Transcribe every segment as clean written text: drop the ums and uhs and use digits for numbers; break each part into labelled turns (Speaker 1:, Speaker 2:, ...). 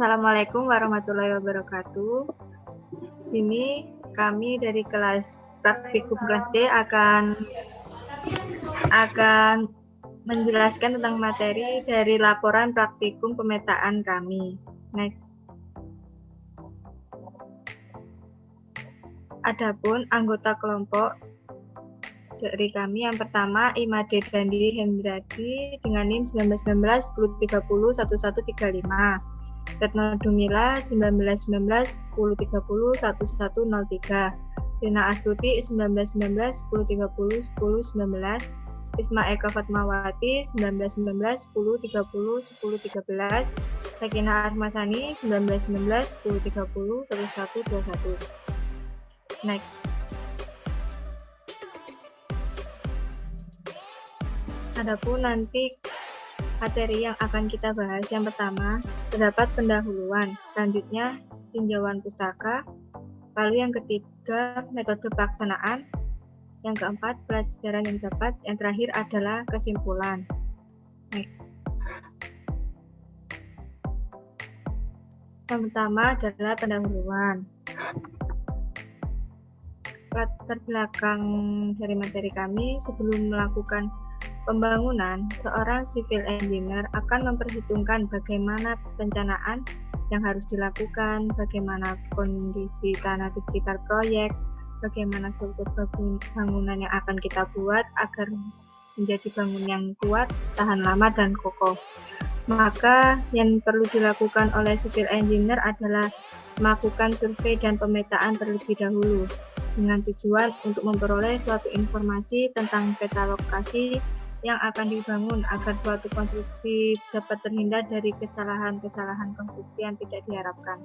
Speaker 1: Assalamualaikum warahmatullahi wabarakatuh. Sini kami dari kelas praktikum kelas C akan menjelaskan tentang materi dari laporan praktikum pemetaan kami. Next. Adapun anggota kelompok dari kami yang pertama Imade Dandi Hendradi dengan NIM 1919 1030 1135. Retno Dumila 1919 1030 1103. Rina Astuti 1919 1030 1019. Isma Eka Fatmawati 1919 1030 1013. Sakina Armasani 1919 1030 1121. Next. Adapun nanti materi yang akan kita bahas yang pertama terdapat pendahuluan, selanjutnya tinjauan pustaka, lalu yang ketiga metode pelaksanaan, yang keempat pelajaran yang dapat, yang terakhir adalah kesimpulan. Next. Yang pertama adalah pendahuluan. Latar belakang dari materi kami, sebelum melakukan pembangunan, seorang civil engineer akan memperhitungkan bagaimana perencanaan yang harus dilakukan, bagaimana kondisi tanah di sekitar proyek, bagaimana struktur bangunan yang akan kita buat agar menjadi bangunan yang kuat, tahan lama, dan kokoh. Maka yang perlu dilakukan oleh civil engineer adalah melakukan survei dan pemetaan terlebih dahulu dengan tujuan untuk memperoleh suatu informasi tentang peta lokasi yang akan dibangun agar suatu konstruksi dapat terhindar dari kesalahan-kesalahan konstruksi yang tidak diharapkan.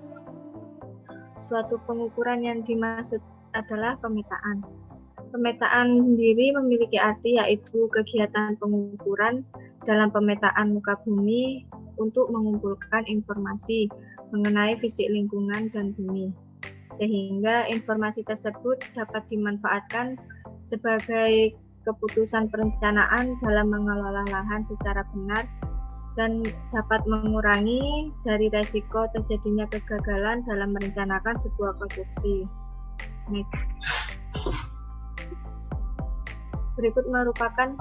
Speaker 1: Suatu pengukuran yang dimaksud adalah pemetaan. Pemetaan sendiri memiliki arti yaitu kegiatan pengukuran dalam pemetaan muka bumi untuk mengumpulkan informasi mengenai fisik lingkungan dan bumi, sehingga informasi tersebut dapat dimanfaatkan sebagai keputusan perencanaan dalam mengelola lahan secara benar dan dapat mengurangi dari resiko terjadinya kegagalan dalam merencanakan sebuah konstruksi. Next. Berikut merupakan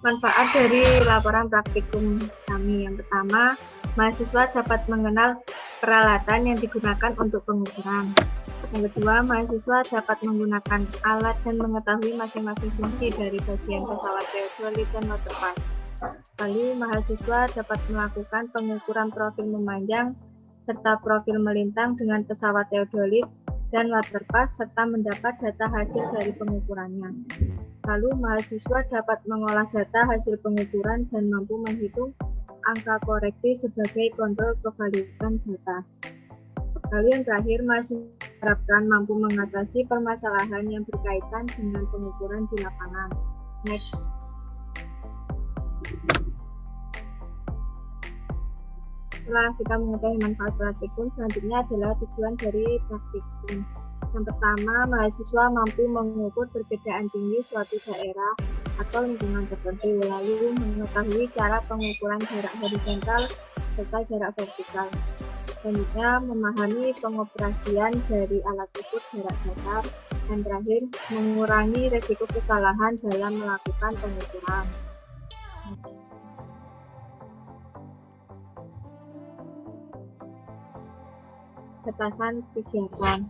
Speaker 1: manfaat dari laporan praktikum kami. Yang pertama, mahasiswa dapat mengenal peralatan yang digunakan untuk pengukuran. Yang kedua, mahasiswa dapat menggunakan alat dan mengetahui masing-masing fungsi dari bagian pesawat teodolit dan waterpass. Lalu, mahasiswa dapat melakukan pengukuran profil memanjang serta profil melintang dengan pesawat teodolit dan waterpass serta mendapat data hasil dari pengukurannya. Lalu, mahasiswa dapat mengolah data hasil pengukuran dan mampu menghitung angka koreksi sebagai kontrol kevaliditan data. Lalu yang terakhir, mahasiswa diharapkan mampu mengatasi permasalahan yang berkaitan dengan pengukuran di lapangan. Next. Setelah kita mengetahui manfaat praktikum, selanjutnya adalah tujuan dari praktikum. Yang pertama, mahasiswa mampu mengukur perbedaan tinggi suatu daerah atau lingkungan tertentu, lalu mengetahui cara pengukuran jarak horizontal serta jarak vertikal. Selanjutnya, memahami pengoperasian dari alat ukur jarak datar, dan terakhir, mengurangi risiko kesalahan dalam melakukan pengukuran. Batasan kegiatan.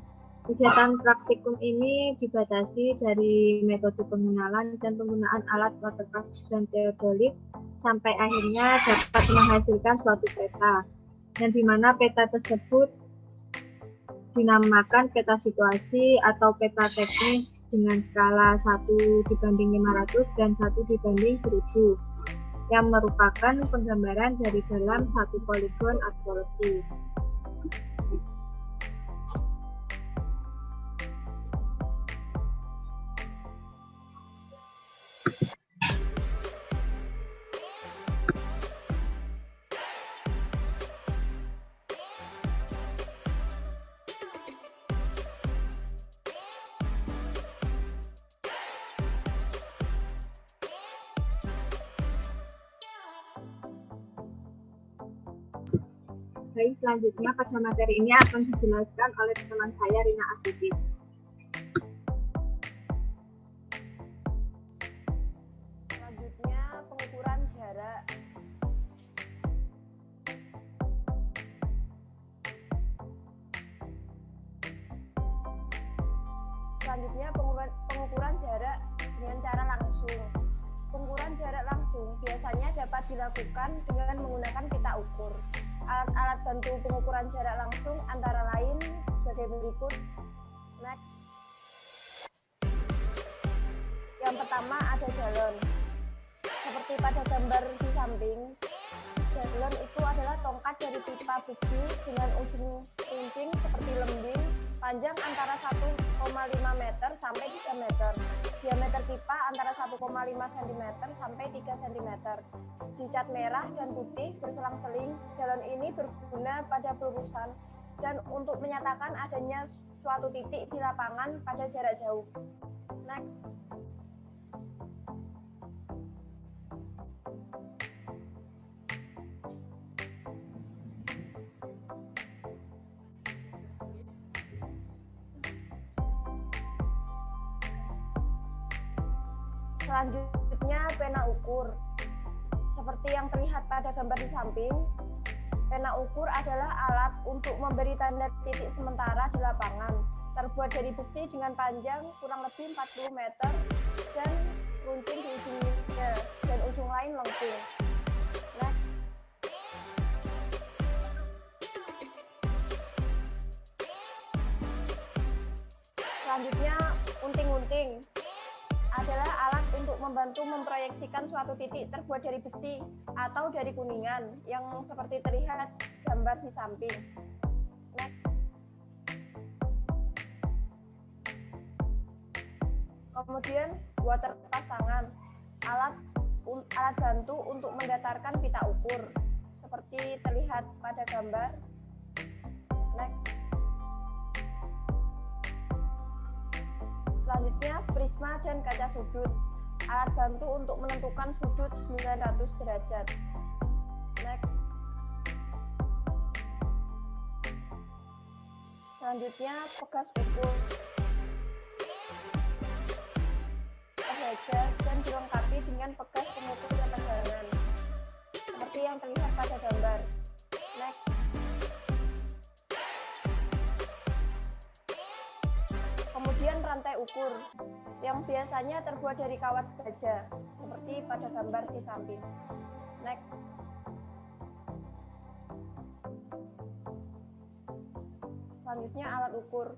Speaker 1: Kegiatan praktikum ini dibatasi dari metode pengenalan dan penggunaan alat waterpass dan teodolit sampai akhirnya dapat menghasilkan suatu peta, yang dimana peta tersebut dinamakan peta situasi atau peta teknis dengan skala 1:500 dan 1:1000, yang merupakan penggambaran dari dalam satu poligon arkeologi. Baik, selanjutnya pada materi ini akan dijelaskan oleh teman saya Rina Astuti.
Speaker 2: Selanjutnya pengukuran jarak. Selanjutnya pengukuran jarak dengan cara langsung. Pengukuran jarak langsung biasanya dapat dilakukan dengan menggunakan pita ukur. Alat-alat bantu pengukuran jarak langsung antara lain sebagai berikut. Next. Yang pertama ada galon. Seperti pada gambar di samping, galon itu adalah tongkat dari pipa besi dengan ujung runcing seperti lembing, panjang antara 1,5 meter sampai 3 meter. Diameter pipa antara 1,5 cm sampai 3 cm. Dicat merah dan putih berselang-seling, galon ini berguna pada pelurusan dan untuk menyatakan adanya suatu titik di lapangan pada jarak jauh. Next. Selanjutnya pena ukur. Seperti yang terlihat pada gambar di samping, pena ukur adalah alat untuk memberi tanda titik sementara di lapangan. Terbuat dari besi dengan panjang kurang lebih 40 meter dan runcing di ujungnya dan ujung lain lengkung. Next. Selanjutnya unting-unting adalah alat untuk membantu memproyeksikan suatu titik terbuat dari besi atau dari kuningan yang seperti terlihat gambar di samping. Next. Kemudian water pasangan, alat bantu untuk mendatarkan pita ukur seperti terlihat pada gambar. Next. Selanjutnya prisma dan kaca sudut, alat bantu untuk menentukan sudut 900 derajat. Next. Selanjutnya pegas ukur, tersedia dan dilengkapi dengan pegas pengukur ketegangan seperti yang terlihat pada gambar. Next. Kemudian rantai ukur yang biasanya terbuat dari kawat baja seperti pada gambar di samping. Next. Selanjutnya alat ukur.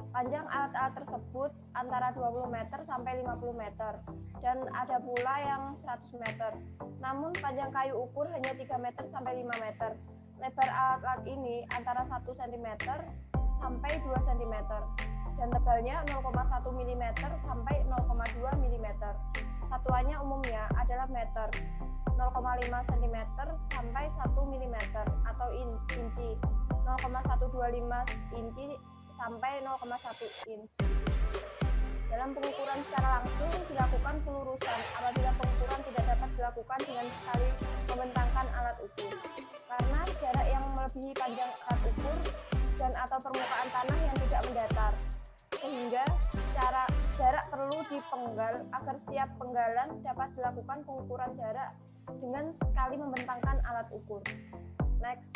Speaker 2: Panjang alat-alat tersebut antara 20 meter sampai 50 meter dan ada pula yang 100 meter. Namun panjang kayu ukur hanya 3 meter sampai 5 meter. Lebar alat-alat ini antara 1 cm sampai 2 cm. Dan tebalnya 0,1 mm sampai 0,2 mm. Satuannya umumnya adalah meter, 0,5 cm sampai 1 mm atau inci, 0,125 inci sampai 0,1 inch. Dalam pengukuran secara langsung dilakukan pelurusan apabila pengukuran tidak dapat dilakukan dengan sekali membentangkan alat ukur. Karena jarak yang melebihi panjang alat ukur dan atau permukaan tanah yang tidak mendatar. Sehingga jarak perlu dipenggal agar setiap penggalan dapat dilakukan pengukuran jarak dengan sekali membentangkan alat ukur. Next.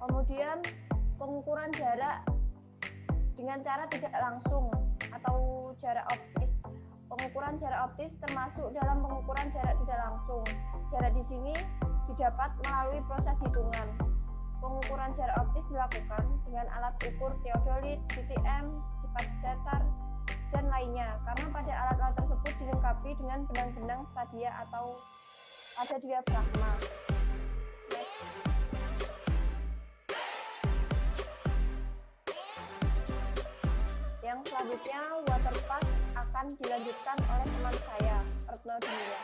Speaker 2: Kemudian pengukuran jarak dengan cara tidak langsung atau jarak optis. Pengukuran jarak optis termasuk dalam pengukuran jarak tidak langsung. Jarak di sini didapat melalui proses hitungan. Pengukuran jarak optis dilakukan dengan alat ukur teodolit, GTM, sifat datar, dan lainnya. Karena pada alat-alat tersebut dilengkapi dengan benang-benang stadia atau ada diafragma. Yang selanjutnya water pass akan dilanjutkan oleh teman saya, Retno Dimila.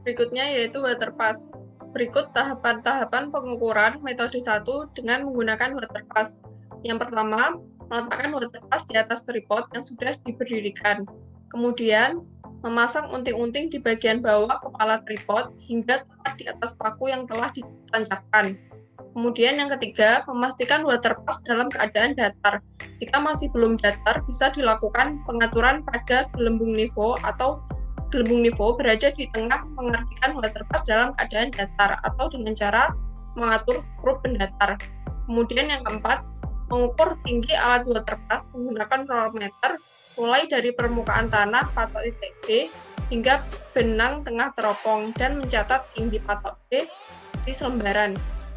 Speaker 3: Berikutnya yaitu water pass. Berikut tahapan-tahapan pengukuran metode 1 dengan menggunakan water pass. Yang pertama, meletakkan waterpass di atas tripod yang sudah diberdirikan. Kemudian, memasang unting-unting di bagian bawah kepala tripod hingga tepat di atas paku yang telah ditancapkan. Kemudian yang ketiga, memastikan waterpass dalam keadaan datar. Jika masih belum datar, bisa dilakukan pengaturan pada gelembung nivo atau gelembung nivo berada di tengah, mengartikan waterpass dalam keadaan datar atau dengan cara mengatur skrup pendatar. Kemudian yang keempat, mengukur tinggi alat waterpass menggunakan rollermeter mulai dari permukaan tanah patok titik B hingga benang tengah teropong dan mencatat tinggi patok B di selembaran.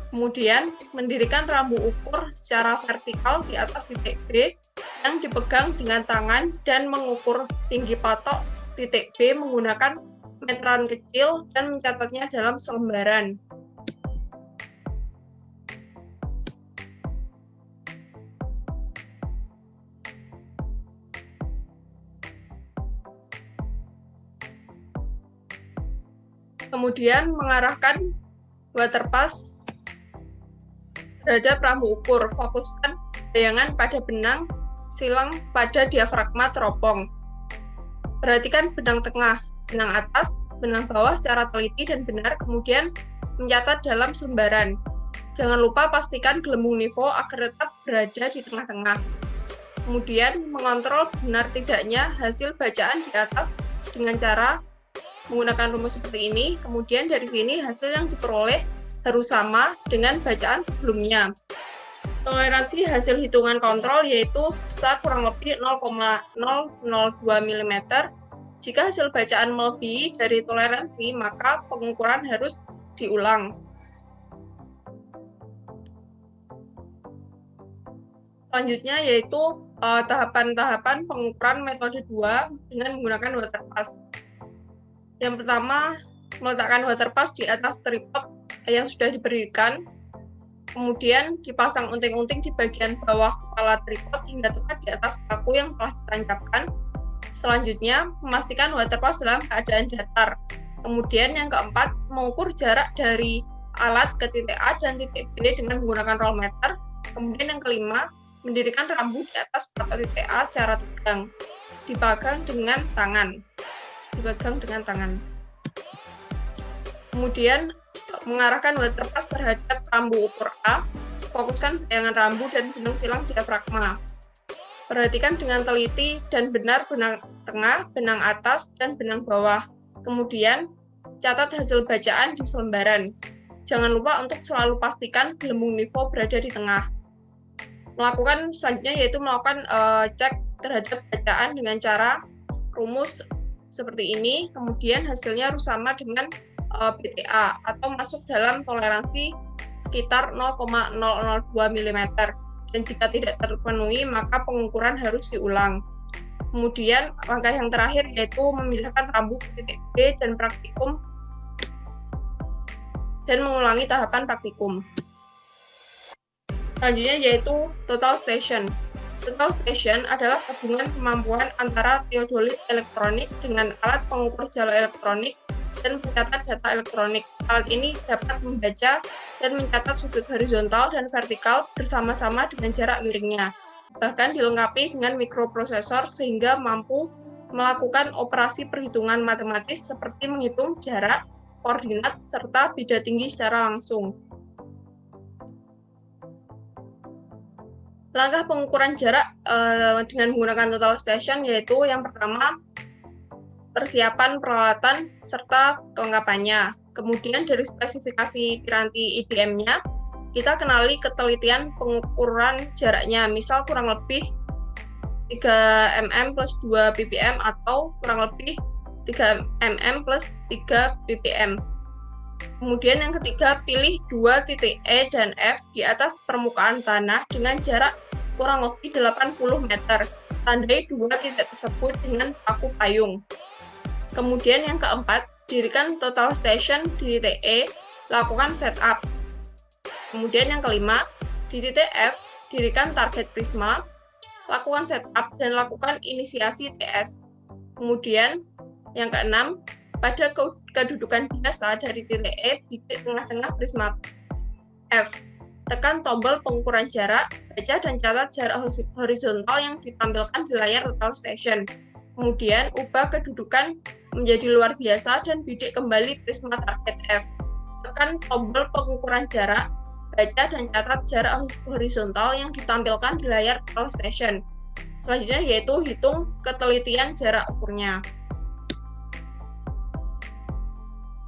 Speaker 3: Kemudian, mendirikan rambu ukur secara vertikal di atas titik B yang dipegang dengan tangan dan mengukur tinggi patok titik B menggunakan meteran kecil dan mencatatnya dalam selembaran. Kemudian, mengarahkan waterpass terhadap rambu ukur, fokuskan bayangan pada benang, silang pada diafragma teropong. Perhatikan benang tengah, benang atas, benang bawah secara teliti dan benar, kemudian mencatat dalam selembaran. Jangan lupa pastikan gelembung nivo agar tetap berada di tengah-tengah. Kemudian mengontrol benar tidaknya hasil bacaan di atas dengan cara menggunakan rumus seperti ini. Kemudian dari sini hasil yang diperoleh harus sama dengan bacaan sebelumnya. Toleransi hasil hitungan kontrol yaitu sebesar kurang lebih 0,002 mm. Jika hasil bacaan melebihi dari toleransi, maka pengukuran harus diulang. Selanjutnya yaitu tahapan-tahapan pengukuran metode 2 dengan menggunakan waterpass. Yang pertama, meletakkan waterpass di atas tripod yang sudah diberikan, kemudian dipasang unting-unting di bagian bawah kepala tripod hingga tepat di atas paku yang telah ditancapkan. Selanjutnya, memastikan waterpass dalam keadaan datar. Kemudian yang keempat, mengukur jarak dari alat ke titik A dan titik B dengan menggunakan rollermeter. Kemudian yang kelima, mendirikan rambu di atas patok titik A secara tegang, dipegang dengan tangan. Kemudian mengarahkan waterpass terhadap rambu ukur A, fokuskan bayangan rambu dan benang silang diafragma. Perhatikan dengan teliti dan benar benang tengah, benang atas, dan benang bawah. Kemudian, catat hasil bacaan di selembaran. Jangan lupa untuk selalu pastikan gelembung nivo berada di tengah. Melakukan selanjutnya yaitu melakukan cek terhadap bacaan dengan cara rumus seperti ini, kemudian hasilnya harus sama dengan BTA atau masuk dalam toleransi sekitar 0,002 mm. Dan jika tidak terpenuhi, maka pengukuran harus diulang. Kemudian langkah yang terakhir yaitu memindahkan rambu ke titik B dan praktikum dan mengulangi tahapan praktikum. Selanjutnya yaitu total station. Total station adalah gabungan kemampuan antara teodolit elektronik dengan alat pengukur jala elektronik dan pencatat data elektronik. Alat ini dapat membaca dan mencatat sudut horizontal dan vertikal bersama-sama dengan jarak miringnya. Bahkan dilengkapi dengan mikroprosesor sehingga mampu melakukan operasi perhitungan matematis seperti menghitung jarak, koordinat, serta beda tinggi secara langsung. Langkah pengukuran jarak dengan menggunakan total station yaitu yang pertama, persiapan peralatan serta kelengkapannya. Kemudian dari spesifikasi piranti IDM-nya, kita kenali ketelitian pengukuran jaraknya, misal kurang lebih 3 mm plus 2 ppm atau kurang lebih 3 mm plus 3 ppm. Kemudian yang ketiga, pilih 2 titik E dan F di atas permukaan tanah dengan jarak kurang lebih 80 meter. Tandai 2 titik tersebut dengan paku payung. Kemudian yang keempat, dirikan total station di titik E, lakukan setup. Kemudian yang kelima, di titik F, dirikan target prisma, lakukan setup dan lakukan inisiasi TS. Kemudian yang keenam, pada kedudukan biasa dari titik E, bidik tengah-tengah prisma F. tekan tombol pengukuran jarak, baca dan catat jarak horizontal yang ditampilkan di layar total station. Kemudian, ubah kedudukan menjadi luar biasa dan bidik kembali prisma target F. Tekan tombol pengukuran jarak, baca dan catat jarak horizontal yang ditampilkan di layar total station. Selanjutnya yaitu hitung ketelitian jarak ukurnya.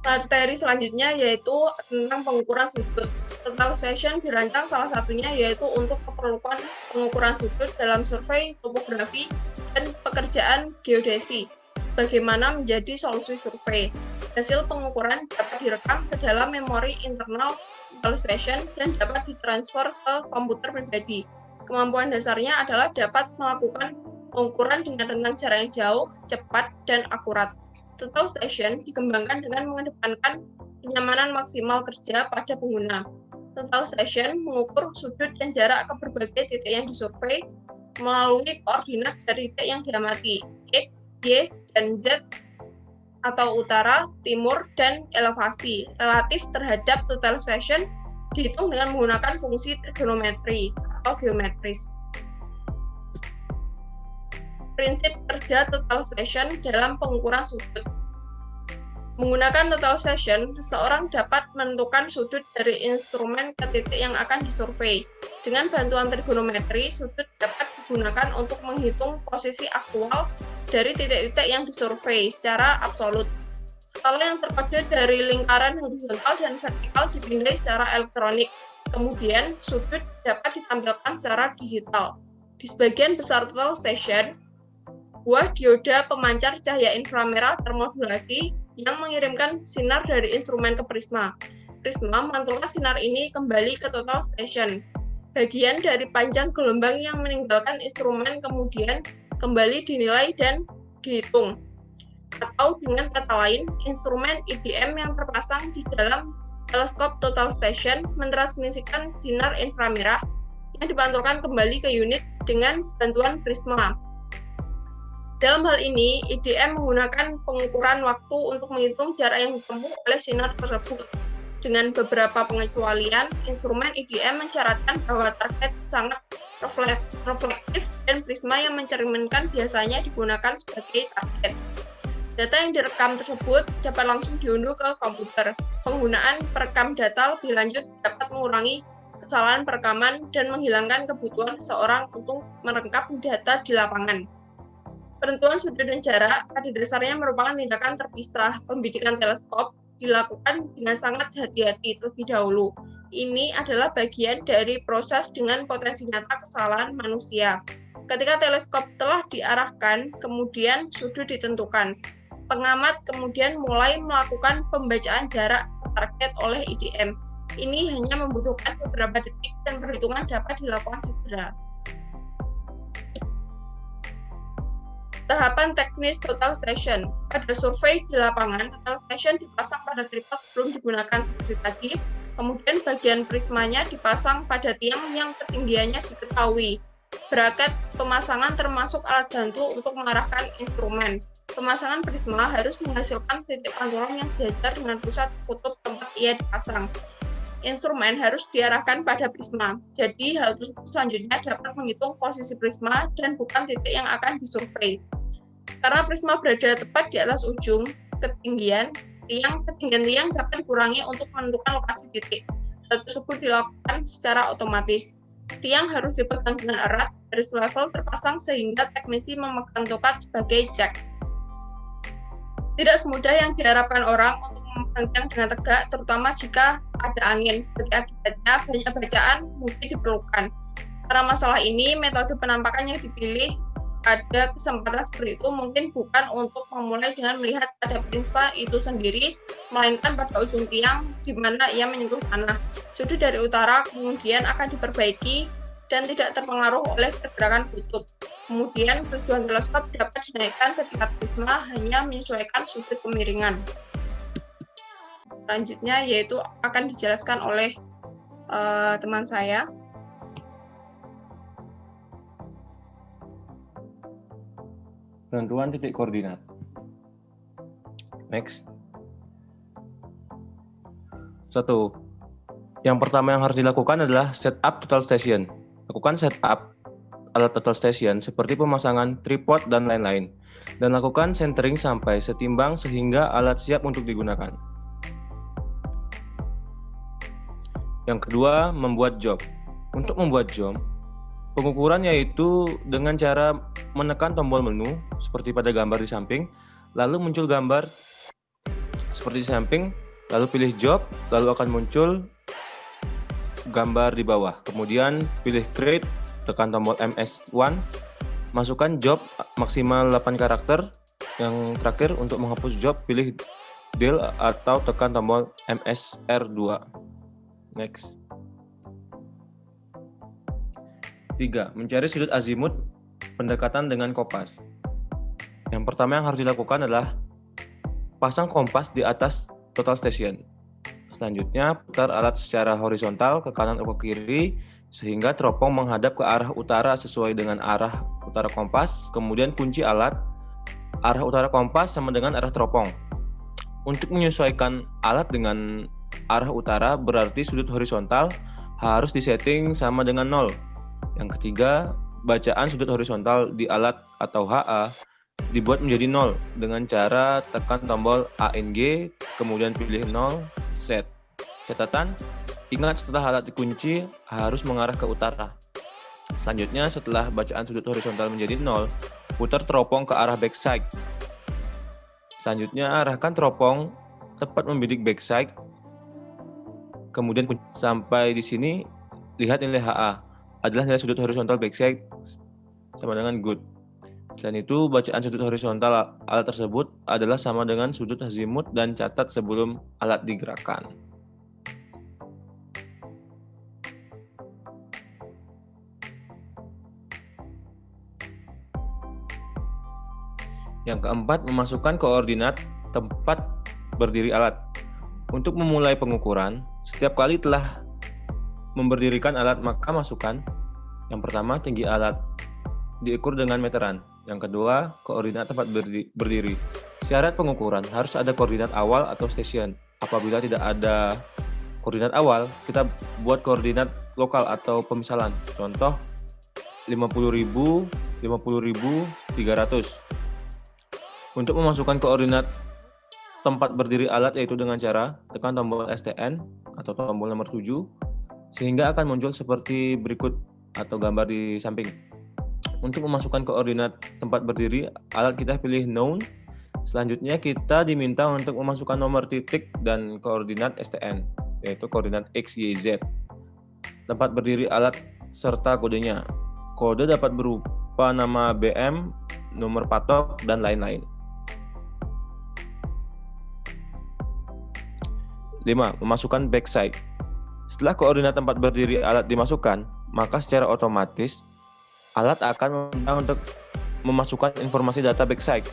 Speaker 3: Materi selanjutnya yaitu tentang pengukuran sudut. Total station dirancang salah satunya yaitu untuk keperluan pengukuran sudut dalam survei topografi dan pekerjaan geodesi, sebagaimana menjadi solusi survei. Hasil pengukuran dapat direkam ke dalam memori internal total station dan dapat ditransfer ke komputer pribadi. Kemampuan dasarnya adalah dapat melakukan pengukuran dengan rentang jarak yang jauh, cepat, dan akurat. Total station dikembangkan dengan mengedepankan kenyamanan maksimal kerja pada pengguna. Total station mengukur sudut dan jarak ke berbagai titik yang disurvei melalui koordinat dari titik yang diamati, X, Y, dan Z atau utara, timur, dan elevasi relatif terhadap total station dihitung dengan menggunakan fungsi trigonometri atau geometris. Prinsip kerja total station dalam pengukuran sudut. Menggunakan total station, seseorang dapat menentukan sudut dari instrumen ke titik yang akan disurvei. Dengan bantuan trigonometri, sudut dapat digunakan untuk menghitung posisi aktual dari titik-titik yang disurvei secara absolut. Skala yang terkode dari lingkaran horizontal dan vertikal dipindai secara elektronik. Kemudian, sudut dapat ditampilkan secara digital. Di sebagian besar total station, sebuah dioda pemancar cahaya inframerah termodulasi yang mengirimkan sinar dari instrumen ke prisma. Prisma memantulkan sinar ini kembali ke total station. Bagian dari panjang gelombang yang meninggalkan instrumen kemudian kembali dinilai dan dihitung. Atau dengan kata lain, instrumen IDM yang terpasang di dalam teleskop total station mentransmisikan sinar inframerah yang dipantulkan kembali ke unit dengan bantuan prisma. Dalam hal ini, IDM menggunakan pengukuran waktu untuk menghitung jarak yang ditempuh oleh sinar tersebut. Dengan beberapa pengecualian, instrumen IDM mensyaratkan bahwa target sangat reflektif dan prisma yang mencerminkan biasanya digunakan sebagai target. Data yang direkam tersebut dapat langsung diunduh ke komputer. Penggunaan perekam data lebih lanjut dapat mengurangi kesalahan perekaman dan menghilangkan kebutuhan seseorang untuk merengkap data di lapangan. Penentuan sudut dan jarak pada dasarnya merupakan tindakan terpisah. Pembidikan teleskop dilakukan dengan sangat hati-hati terlebih dahulu. Ini adalah bagian dari proses dengan potensi nyata kesalahan manusia. Ketika teleskop telah diarahkan, kemudian sudut ditentukan. Pengamat kemudian mulai melakukan pembacaan jarak target oleh IDM. Ini hanya membutuhkan beberapa detik dan perhitungan dapat dilakukan segera. Tahapan teknis total station. Pada survei di lapangan, total station dipasang pada tripod sebelum digunakan seperti tadi. Kemudian bagian prismanya dipasang pada tiang yang ketinggiannya diketahui. Braket pemasangan termasuk alat bantu untuk mengarahkan instrumen. Pemasangan prisma harus menghasilkan titik pantulan yang sejajar dengan pusat kutub tempat ia dipasang. Instrumen harus diarahkan pada prisma. Jadi, hal tersebut selanjutnya dapat menghitung posisi prisma dan bukan titik yang akan disurvei. Karena prisma berada tepat di atas ujung ketinggian tiang dapat dikurangi untuk menentukan lokasi titik. Hal tersebut dilakukan secara otomatis. Tiang harus dipegang dengan erat, garis level terpasang sehingga teknisi memegang tokat sebagai jack. Tidak semudah yang diharapkan orang untuk memegang tiang dengan tegak, terutama jika ada angin. Sebagai akibatnya, banyak bacaan mungkin diperlukan. Karena masalah ini, metode penampakan yang dipilih pada kesempatan seperti itu mungkin bukan untuk memulai dengan melihat pada prisma itu sendiri, melainkan pada ujung tiang di mana ia menyentuh tanah. Sudut dari utara kemudian akan diperbaiki dan tidak terpengaruh oleh pergerakan kutub. Kemudian tujuan teleskop dapat dinaikkan ketika prisma hanya menyesuaikan sudut kemiringan. Selanjutnya yaitu akan dijelaskan oleh teman saya.
Speaker 4: Penentuan titik koordinat. Next. 1. Yang pertama yang harus dilakukan adalah setup total station. Lakukan setup alat total station seperti pemasangan tripod dan lain-lain. Dan lakukan centering sampai setimbang sehingga alat siap untuk digunakan. Yang kedua, membuat job. Untuk membuat job, pengukuran yaitu dengan cara menekan tombol menu seperti pada gambar di samping, lalu muncul gambar seperti di samping, lalu pilih job, lalu akan muncul gambar di bawah. Kemudian pilih create, tekan tombol MS1, masukkan job maksimal 8 karakter. Yang terakhir untuk menghapus job pilih del atau tekan tombol MSR2. Next. 3. Mencari sudut azimut pendekatan dengan kompas. Yang pertama yang harus dilakukan adalah pasang kompas di atas total station. Selanjutnya, putar alat secara horizontal ke kanan atau ke kiri sehingga teropong menghadap ke arah utara sesuai dengan arah utara kompas. Kemudian kunci alat. Arah utara kompas sama dengan arah teropong. Untuk menyesuaikan alat dengan arah utara berarti sudut horizontal harus disetting sama dengan 0. Yang ketiga, bacaan sudut horizontal di alat atau HA dibuat menjadi 0 dengan cara tekan tombol ANG, kemudian pilih 0, set. Catatan, ingat setelah alat dikunci harus mengarah ke utara. Selanjutnya, setelah bacaan sudut horizontal menjadi 0, putar teropong ke arah backside. Selanjutnya, arahkan teropong tepat membidik backside. Kemudian sampai di sini, lihat nilai HA adalah nilai sudut horizontal backside sama dengan good. Selain itu, bacaan sudut horizontal alat tersebut adalah sama dengan sudut azimut dan catat sebelum alat digerakkan. Yang keempat, memasukkan koordinat tempat berdiri alat. Untuk memulai pengukuran, setiap kali telah memberdirikan alat maka masukkan yang pertama tinggi alat diukur dengan meteran. Yang kedua, koordinat tempat berdiri. Syarat pengukuran harus ada koordinat awal atau station. Apabila tidak ada koordinat awal, kita buat koordinat lokal atau pemisalan. Contoh 50.000, 50.000, 300. Untuk memasukkan koordinat tempat berdiri alat yaitu dengan cara tekan tombol STN atau tombol nomor 7 sehingga akan muncul seperti berikut atau gambar di samping. Untuk memasukkan koordinat tempat berdiri alat kita pilih known. Selanjutnya kita diminta untuk memasukkan nomor titik dan koordinat STN yaitu koordinat X, Y, Z. Tempat berdiri alat serta kodenya. Kode dapat berupa nama BM, nomor patok, dan lain-lain. 5. Memasukkan backside. Setelah koordinat tempat berdiri alat dimasukkan, maka secara otomatis alat akan meminta untuk memasukkan informasi data backside.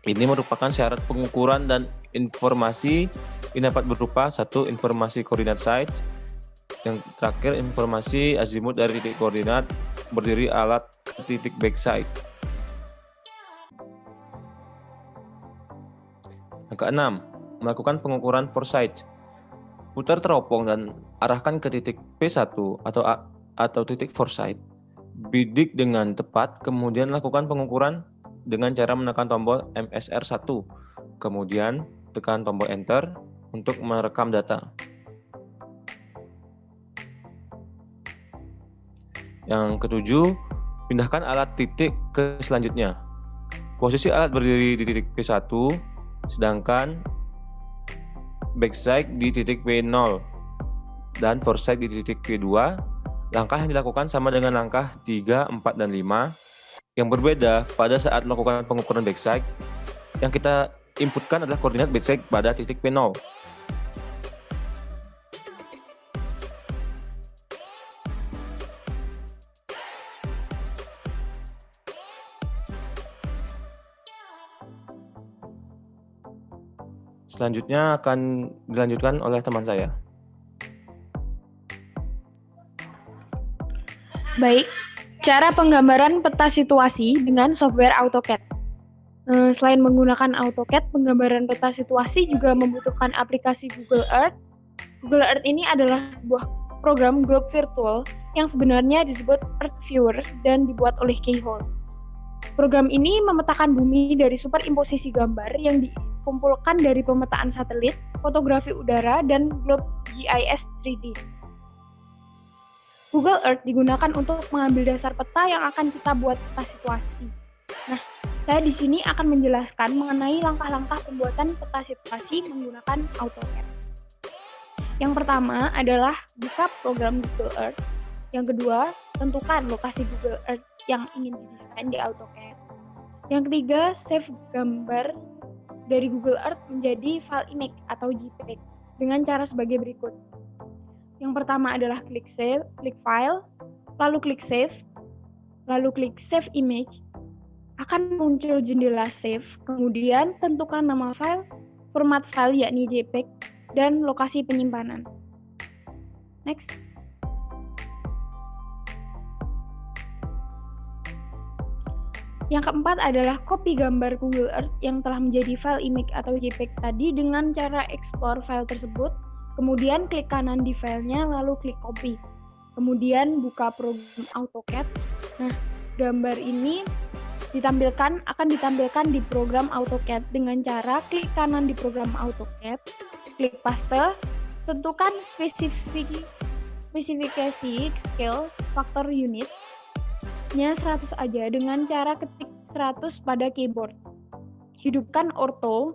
Speaker 4: Ini merupakan syarat pengukuran dan informasi ini dapat berupa 1. Informasi koordinat site. Yang terakhir, informasi azimut dari titik koordinat berdiri alat ke titik backside. Yang keenam, melakukan pengukuran foresight. Putar teropong dan arahkan ke titik P1 atau titik foresight. Bidik dengan tepat, kemudian lakukan pengukuran dengan cara menekan tombol MSR1. Kemudian tekan tombol enter untuk merekam data. Yang ketujuh, pindahkan alat titik ke selanjutnya. Posisi alat berdiri di titik P1, sedangkan backside di titik P0 dan foresight di titik P2. Langkah yang dilakukan sama dengan langkah 3, 4, dan 5. Yang berbeda pada saat melakukan pengukuran backside, yang kita inputkan adalah koordinat backside pada titik P0. Selanjutnya akan dilanjutkan oleh teman saya.
Speaker 5: Baik, cara penggambaran peta situasi dengan software AutoCAD. Selain menggunakan AutoCAD, penggambaran peta situasi juga membutuhkan aplikasi Google Earth Google Earth ini adalah sebuah program globe virtual yang sebenarnya disebut Earth Viewer dan dibuat oleh Keyhole. Program ini memetakan bumi dari superimposisi gambar yang dikumpulkan dari pemetaan satelit, fotografi udara, dan globe GIS 3D. Google Earth digunakan untuk mengambil dasar peta yang akan kita buat peta situasi. Nah, saya di sini akan menjelaskan mengenai langkah-langkah pembuatan peta situasi menggunakan AutoCAD. Yang pertama adalah buka program Google Earth. Yang kedua, tentukan lokasi Google Earth yang ingin didesain di AutoCAD. Yang ketiga, save gambar dari Google Earth menjadi file image atau JPEG dengan cara sebagai berikut. Yang pertama adalah klik save, klik file, lalu klik save, lalu klik save image. Akan muncul jendela save, kemudian tentukan nama file, format file yakni JPEG, dan lokasi penyimpanan. Next. Yang keempat adalah copy gambar Google Earth yang telah menjadi file image atau JPEG tadi dengan cara explore file tersebut, kemudian klik kanan di filenya, lalu klik copy. Kemudian buka program AutoCAD. Nah, gambar ini akan ditampilkan di program AutoCAD dengan cara klik kanan di program AutoCAD, klik paste, tentukan spesifikasi scale faktor unitnya 100 aja dengan cara ketik 100 pada keyboard. Hidupkan ortho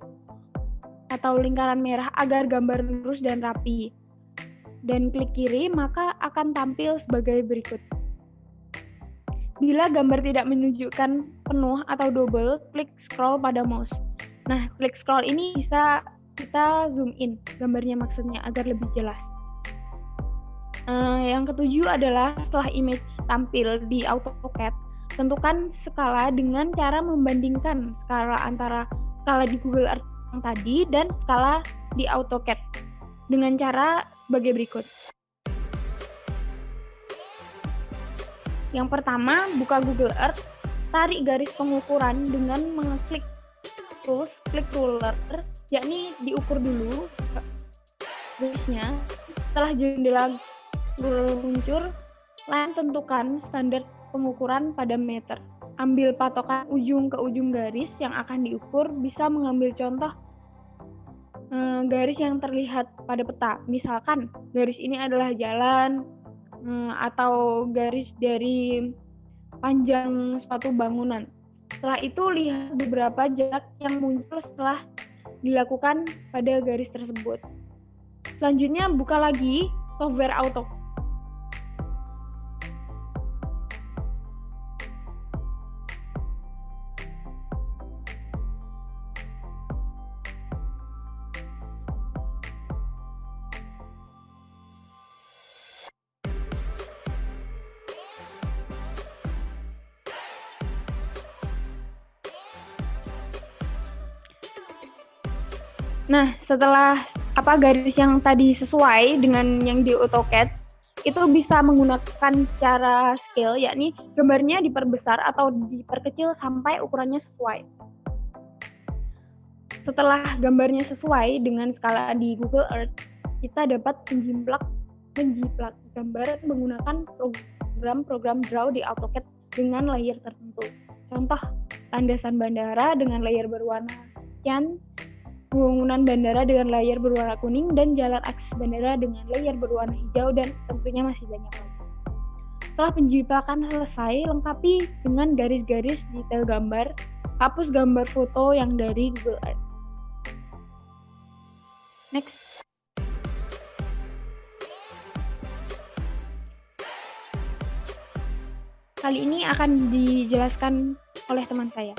Speaker 5: atau lingkaran merah agar gambar lurus dan rapi. Dan klik kiri, maka akan tampil sebagai berikut. Bila gambar tidak menunjukkan penuh atau double, klik scroll pada mouse. Nah, klik scroll ini bisa kita zoom in gambarnya maksudnya agar lebih jelas. Yang ketujuh adalah setelah image tampil di AutoCAD, tentukan skala dengan cara membandingkan skala antara skala di Google Earth yang tadi dan skala di AutoCAD dengan cara sebagai berikut. Yang pertama, buka Google Earth, tarik garis pengukuran dengan mengeklik tools, klik ruler, yakni diukur dulu garisnya. Setelah jendela ruler muncul, lain tentukan standar pengukuran pada meter. Ambil patokan ujung ke ujung garis yang akan diukur, bisa mengambil contoh garis yang terlihat pada peta. Misalkan garis ini adalah jalan, atau garis dari panjang suatu bangunan. Setelah itu lihat beberapa jarak yang muncul setelah dilakukan pada garis tersebut. Selanjutnya buka lagi software AutoCAD. Nah, setelah garis yang tadi sesuai dengan yang di AutoCAD, itu bisa menggunakan cara scale, yakni gambarnya diperbesar atau diperkecil sampai ukurannya sesuai. Setelah gambarnya sesuai dengan skala di Google Earth, kita dapat menjiplak gambar menggunakan program Draw di AutoCAD dengan layer tertentu. Contoh, landasan bandara dengan layer berwarna cyan, bangunan bandara dengan layer berwarna kuning, dan jalan akses bandara dengan layer berwarna hijau, dan tentunya masih banyak lagi. Setelah penjiplakan selesai, lengkapi dengan garis-garis detail gambar. Hapus gambar foto yang dari Google Earth. Next. Kali ini akan dijelaskan oleh teman saya.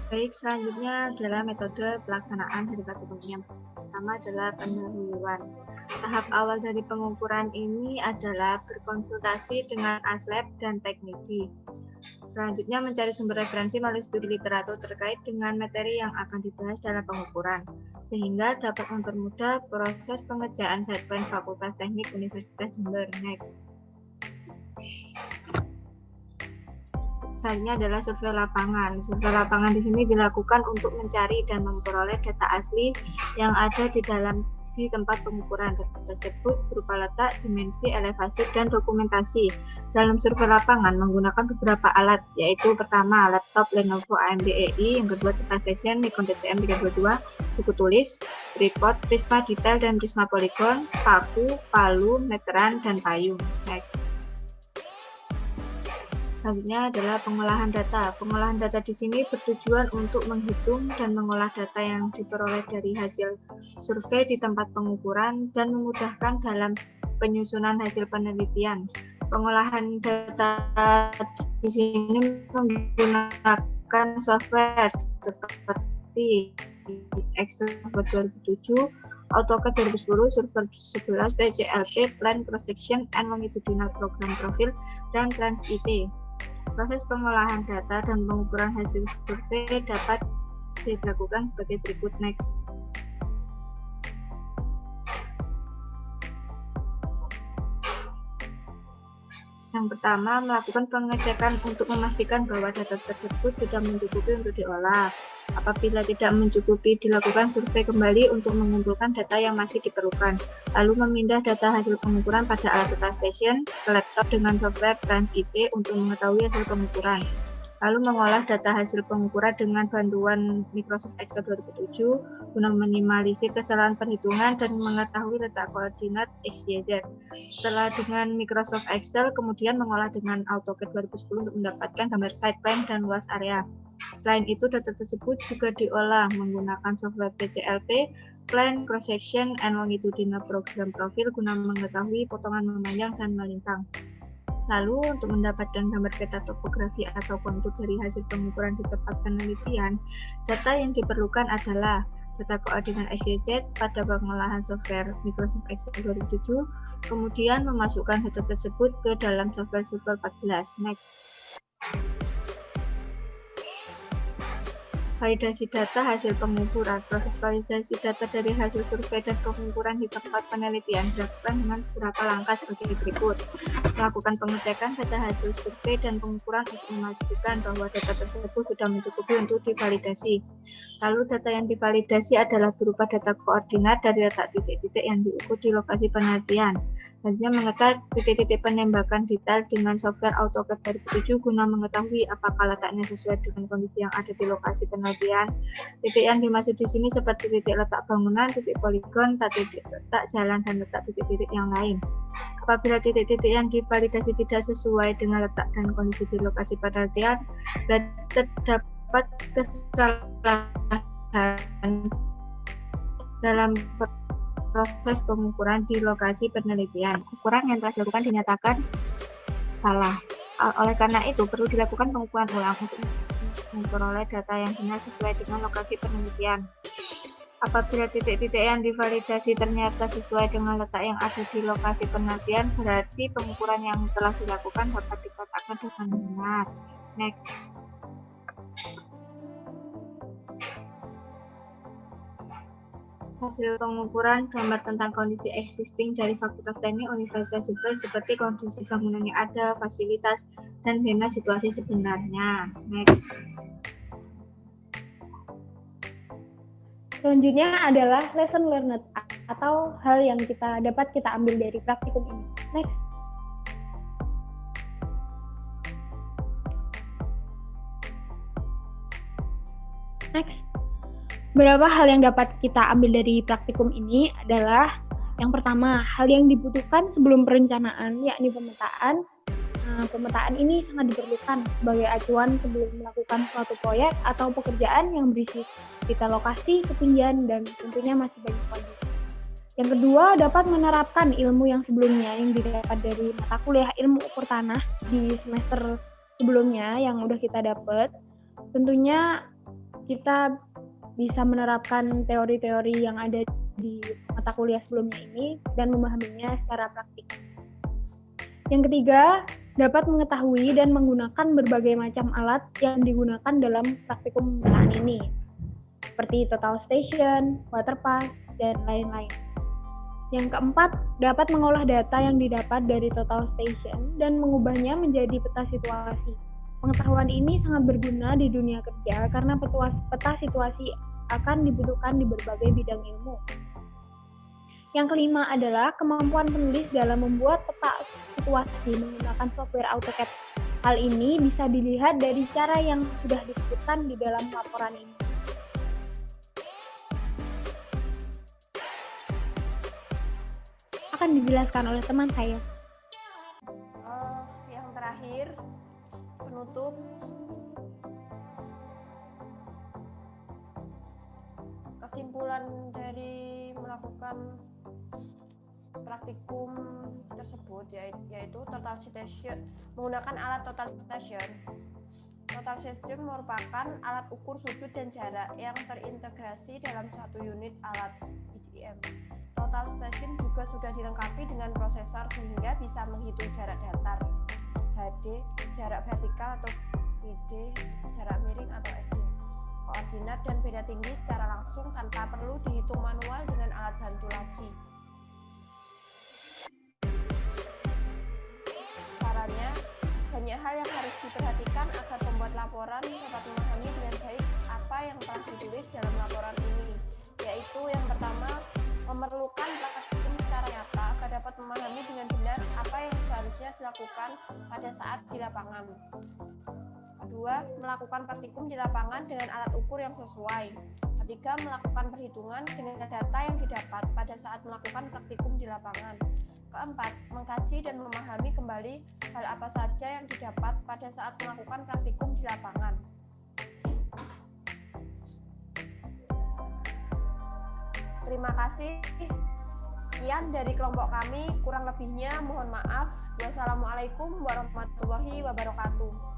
Speaker 1: Baik, selanjutnya adalah metode pelaksanaan dari pengukuran. Pertama adalah pendahuluan. Tahap awal dari pengukuran ini adalah berkonsultasi dengan ASLab dan Teknidi. Selanjutnya mencari sumber referensi melalui studi literatur terkait dengan materi yang akan dibahas dalam pengukuran, sehingga dapat mempermudah proses pengerjaan site plan Fakultas Teknik Universitas Jember. Next. Selanjutnya adalah survei lapangan. Survei lapangan di sini dilakukan untuk mencari dan memperoleh data asli yang ada di tempat pengukuran. Data tersebut berupa letak, dimensi, elevasi, dan dokumentasi. Dalam survei lapangan menggunakan beberapa alat, yaitu pertama laptop Lenovo AMD-EI, yang kedua data station Nikon DCM 322, buku tulis, tripod, prisma detail dan prisma poligon, paku, palu, meteran, dan payung. Next. Selanjutnya adalah pengolahan data. Pengolahan data di sini bertujuan untuk menghitung dan mengolah data yang diperoleh dari hasil survei di tempat pengukuran dan memudahkan dalam penyusunan hasil penelitian. Pengolahan data di sini menggunakan software seperti Excel 2007, AutoCAD 2010, Survey 11, PCLP, Plan Cross Section and Longitudinal Program Profile, dan Trans-IT. Proses pengolahan data dan pengukuran hasil survei dapat dilakukan sebagai berikut. Next. Yang pertama, melakukan pengecekan untuk memastikan bahwa data tersebut sudah mencukupi untuk diolah. Apabila tidak mencukupi, dilakukan survei kembali untuk mengumpulkan data yang masih diperlukan. Lalu memindah data hasil pengukuran pada alat data station ke laptop dengan software Trans-IT untuk mengetahui hasil pengukuran. Lalu mengolah data hasil pengukuran dengan bantuan Microsoft Excel 2007 guna minimalisir kesalahan perhitungan dan mengetahui letak koordinat XYZ. Setelah dengan Microsoft Excel, kemudian mengolah dengan AutoCAD 2010 untuk mendapatkan gambar side plan dan luas area. Selain itu, data tersebut juga diolah menggunakan software PCLP, Plan Cross Section and Longitudinal Program Profile guna mengetahui potongan memanjang dan melintang. Lalu, untuk mendapatkan gambar peta topografi atau kontur dari hasil pengukuran di tempat penelitian, data yang diperlukan adalah data koordinat XYZ pada pengolahan software Microsoft Excel 2007, kemudian memasukkan data tersebut ke dalam software Super 14. Next. Validasi data hasil pengukuran. Proses validasi data dari hasil survei dan pengukuran di tempat penelitian dilakukan dengan beberapa langkah sebagai berikut. Melakukan pengecekan data hasil survei dan pengukuran untuk memastikan bahwa data tersebut sudah mencukupi untuk divalidasi. Lalu data yang divalidasi adalah berupa data koordinat dari letak titik-titik yang diukur di lokasi penelitian. Selanjutnya mengecek titik-titik penembakan detail dengan software AutoCAD 2007 guna mengetahui apakah letaknya sesuai dengan kondisi yang ada di lokasi penelitian. Titik yang dimaksud di sini seperti titik letak bangunan, titik poligon, titik letak jalan, dan letak titik-titik yang lain. Apabila titik-titik yang divalidasi tidak sesuai dengan letak dan kondisi di lokasi penelitian, berarti terdapat kesalahan dalam proses pengukuran di lokasi penelitian. Ukuran yang telah dilakukan dinyatakan salah. Oleh karena itu, perlu dilakukan pengukuran ulang untuk memperoleh data yang benar sesuai dengan lokasi penelitian. Apabila titik-titik yang divalidasi ternyata sesuai dengan letak yang ada di lokasi penelitian, berarti pengukuran yang telah dilakukan dapat dikatakan dengan benar. Next. Hasil pengukuran gambar tentang kondisi existing dari Fakultas Teknik Universitas Jember seperti kondisi bangunan yang ada, fasilitas, dan bagaimana situasi sebenarnya. Next.
Speaker 5: Selanjutnya adalah lesson learned atau hal yang dapat kita ambil dari praktikum ini. Next. Next. Beberapa hal yang dapat kita ambil dari praktikum ini adalah yang pertama, hal yang dibutuhkan sebelum perencanaan, yakni pemetaan. Pemetaan ini sangat diperlukan sebagai acuan sebelum melakukan suatu proyek atau pekerjaan yang berisi peta lokasi, ketinggian, dan tentunya masih banyak lagi. Yang kedua, dapat menerapkan ilmu yang sebelumnya yang didapat dari mata kuliah ilmu ukur tanah di semester sebelumnya yang udah kita dapat. Tentunya kita bisa menerapkan teori-teori yang ada di mata kuliah sebelumnya ini dan memahaminya secara praktik. Yang ketiga, dapat mengetahui dan menggunakan berbagai macam alat yang digunakan dalam praktikum pemetaan ini, seperti total station, waterpath, dan lain-lain. Yang keempat, dapat mengolah data yang didapat dari total station dan mengubahnya menjadi peta situasi. Pengetahuan ini sangat berguna di dunia kerja karena peta situasi akan dibutuhkan di berbagai bidang ilmu. Yang kelima adalah kemampuan penulis dalam membuat peta situasi menggunakan software AutoCAD. Hal ini bisa dilihat dari cara yang sudah disebutkan di dalam laporan ini. Akan dijelaskan oleh teman saya.
Speaker 2: Yang terakhir, penutup. Kesimpulan dari melakukan praktikum tersebut yaitu total station menggunakan alat total station. Total station merupakan alat ukur sudut dan jarak yang terintegrasi dalam satu unit alat IDM. Total station juga sudah dilengkapi dengan prosesor sehingga bisa menghitung jarak datar, HD, jarak vertikal atau VD, jarak miring atau SD, koordinat dan beda tinggi secara langsung tanpa perlu dihitung manual dengan alat bantu lagi. Caranya, banyak hal yang harus diperhatikan agar pembuat laporan dapat memahami dengan baik apa yang telah ditulis dalam laporan ini, yaitu yang pertama, memerlukan praktikum secara nyata agar dapat memahami dengan benar apa yang seharusnya dilakukan pada saat di lapangan. Kedua, melakukan praktikum di lapangan dengan alat ukur yang sesuai. Ketiga, melakukan perhitungan dengan data yang didapat pada saat melakukan praktikum di lapangan. Keempat, mengkaji dan memahami kembali hal apa saja yang didapat pada saat melakukan praktikum di lapangan. Terima kasih. Sekian dari kelompok kami, kurang lebihnya mohon maaf. Wassalamualaikum warahmatullahi wabarakatuh.